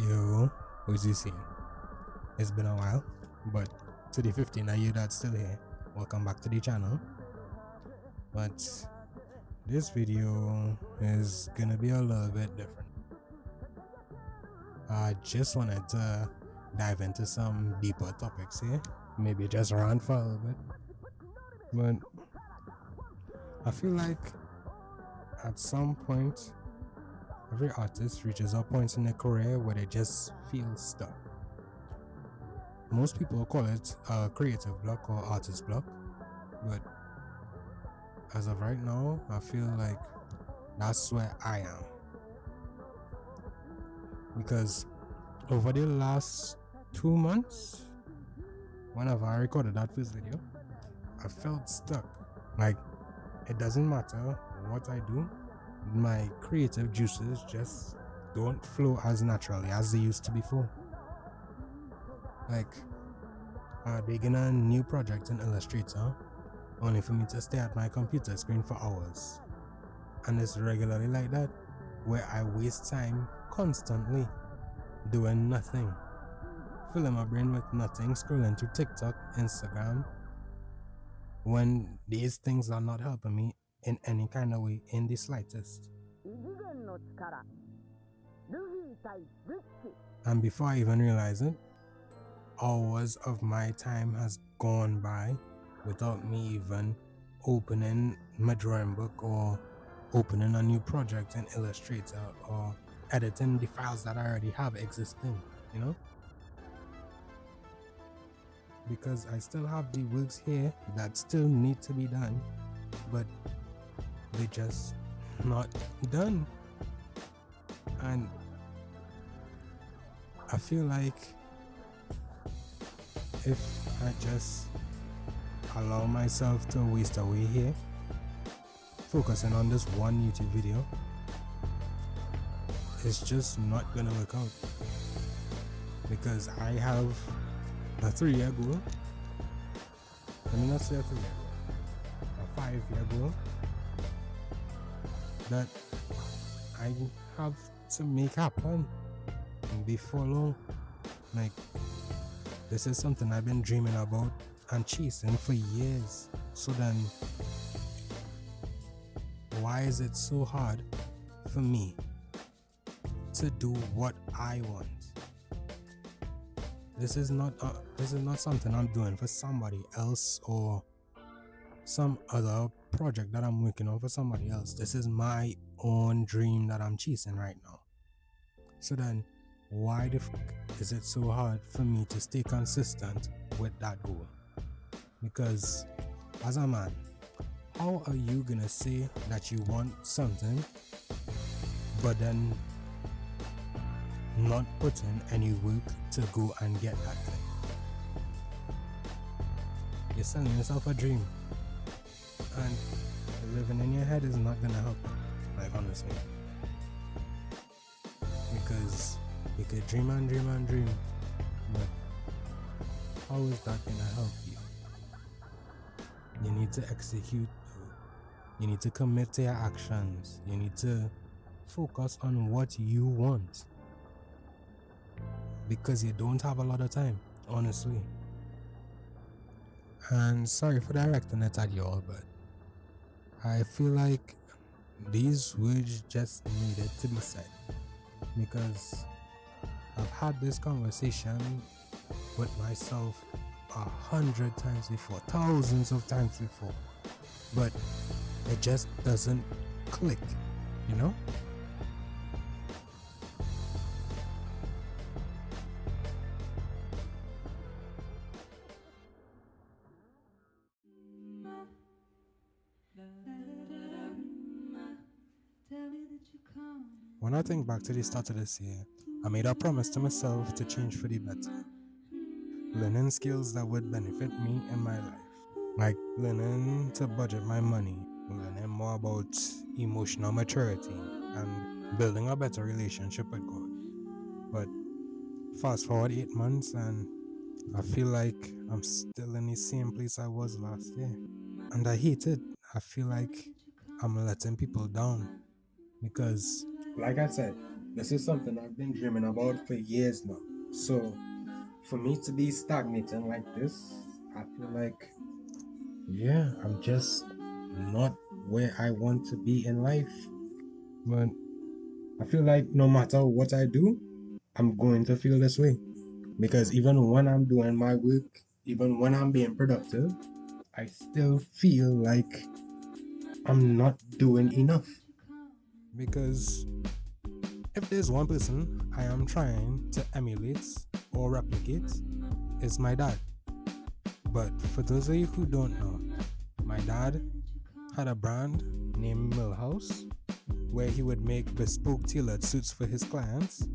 Yo, who's you seeing? It's been a while, but to the 15 of you that's still here, welcome back to the channel. But this video is gonna be a little bit different. I just wanted to dive into some deeper topics here, maybe just rant for a little bit. But I feel like at some point, every artist reaches a point in their career where they just feel stuck. Most people call it a creative block or artist block, but as of right now, I feel like that's where I am. Because over the last 2 months, whenever I recorded that first video, I felt stuck. Like, it doesn't matter what I do, my creative juices just don't flow as naturally as they used to before. Like, I begin a new project in Illustrator only for me to stay at my computer screen for hours. And it's regularly like that, where I waste time constantly doing nothing, filling my brain with nothing, scrolling through TikTok, Instagram, when these things are not helping me in any kind of way, in the slightest. And before I even realize it, hours of my time has gone by without me even opening my drawing book or opening a new project in Illustrator or editing the files that I already have existing, you know? Because I still have the works here that still need to be done, but they're just not done. And I feel like if I just allow myself to waste away here, focusing on this one YouTube video, it's just not gonna work out. Because I have a 3-year goal. Let me not say a 3-year goal, a 5-year goal that I have to make happen before long. Like, this is something I've been dreaming about and chasing for years. So then, why is it so hard for me to do what I want? This is not something I'm doing for somebody else or some other project that I'm working on for somebody else. This is my own dream that I'm chasing right now. So then, why the fuck is it so hard for me to stay consistent with that goal? Because as a man, how are you gonna say that you want something but then not put in any work to go and get that thing? You're selling yourself a dream, and living in your head is not gonna help, like, honestly. Because you could dream and dream and dream, but how is that gonna help you? You need to execute. You need to commit to your actions. You need to focus on what you want. Because you don't have a lot of time, honestly. And sorry for directing it at y'all, but I feel like these words just needed to be said. Because I've had this conversation with myself 100 times before, thousands of times before, but it just doesn't click, you know? When I think back to the start of this year, I made a promise to myself to change for the better. Learning skills that would benefit me in my life. Like learning to budget my money, learning more about emotional maturity, and building a better relationship with God. But fast forward 8 months and I feel like I'm still in the same place I was last year. And I hate it. I feel like I'm letting people down. Because, like I said, This is something I've been dreaming about for years now. So for me to be stagnating like this, I feel like, yeah, I'm just not where I want to be in life. But I feel like no matter what I do, I'm going to feel this way. Because even when I'm doing my work, even when I'm being productive, I still feel like I'm not doing enough. Because if there's one person I am trying to emulate or replicate, it's my dad. But for those of you who don't know, my dad had a brand named Millhouse where he would make bespoke tailored suits for his clients.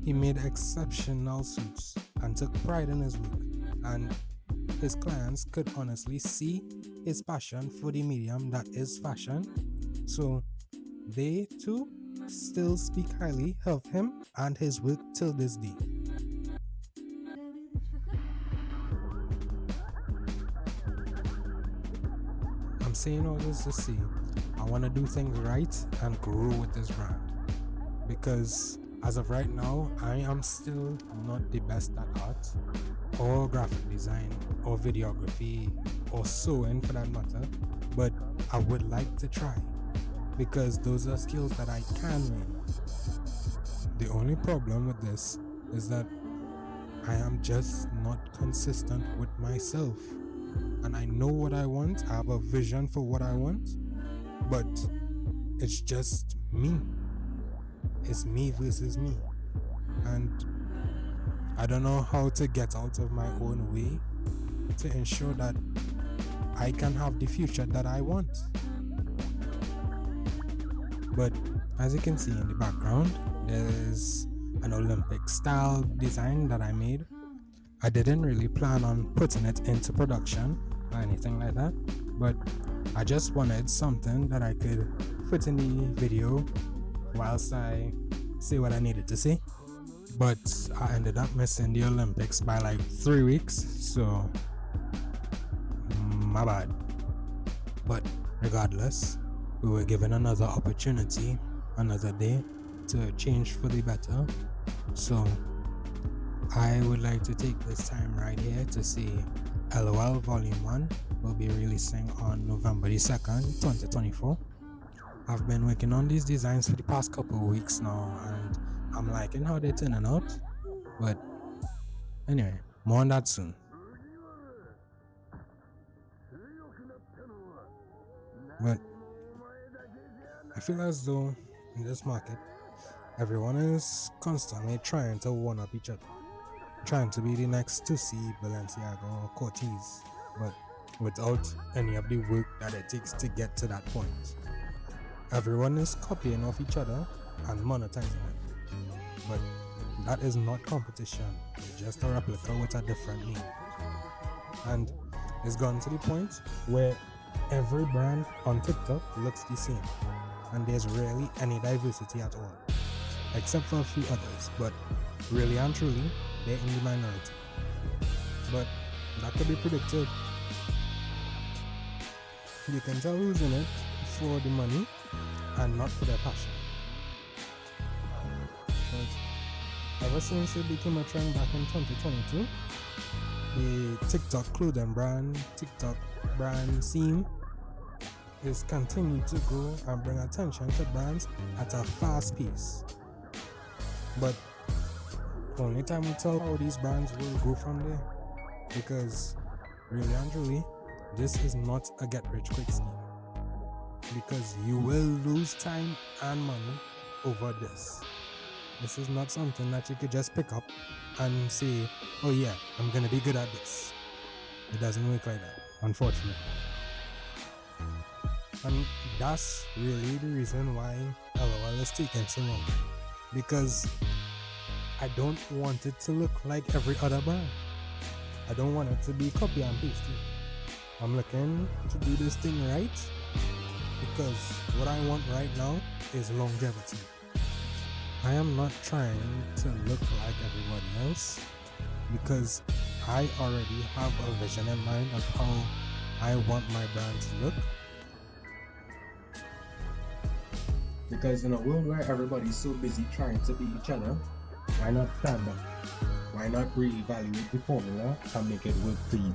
He made exceptional suits and took pride in his work, and his clients could honestly see his passion for the medium that is fashion. So they too still speak highly of him and his work till this day. I'm saying all this to say I want to do things right and grow with this brand, because as of right now, I am still not the best at art or graphic design or videography or sewing for that matter, but I would like to try, because those are skills that I can learn. The only problem with this is that I am just not consistent with myself, and I know what I want. I have a vision for what I want, but it's just me. It's me versus me, and I don't know how to get out of my own way to ensure that I can have the future that I want. But as you can see in the background, there's an Olympic style design that I made. I didn't really plan on putting it into production or anything like that, but I just wanted something that I could put in the video whilst I say what I needed to say. But I ended up missing the Olympics by like 3 weeks, so my bad. But regardless, we were given another opportunity, another day to change for the better. So I would like to take this time right here to say LOL Volume 1 will be releasing on November the 2nd, 2024. I've been working on these designs for the past couple of weeks now, and I'm liking how they're turning out. But anyway, more on that soon. But I feel as though in this market, everyone is constantly trying to one up each other, trying to be the next to see Balenciaga or Cortez, but without any of the work that it takes to get to that point. Everyone is copying off each other and monetizing it, but that is not competition. It's just a replica with a different name. And it's gone to the point where every brand on TikTok looks the same, and there's rarely any diversity at all, except for a few others, but really and truly, they're in the minority. But that could be predicted. You can tell who's in it for the money and not for their passion. But ever since it became a trend back in 2022, the TikTok clothing brand, TikTok brand scene is continuing to grow and bring attention to brands at a fast pace. But only time will tell how these brands will go from there, because really and truly, this is not a get-rich-quick scheme, because you will lose time and money over this. This is not something that you could just pick up and say, oh yeah, I'm gonna be good at this. It doesn't work like that, unfortunately. And that's really the reason why LOL is taking so long, because I don't want it to look like every other brand. I don't want it to be copy and pasted. I'm looking to do this thing right, because what I want right now is longevity. I am not trying to look like everybody else, because I already have a vision in mind of how I want my brand to look. Because in a world where everybody's so busy trying to be each other, why not stand up? Why not reevaluate the formula and make it work for you?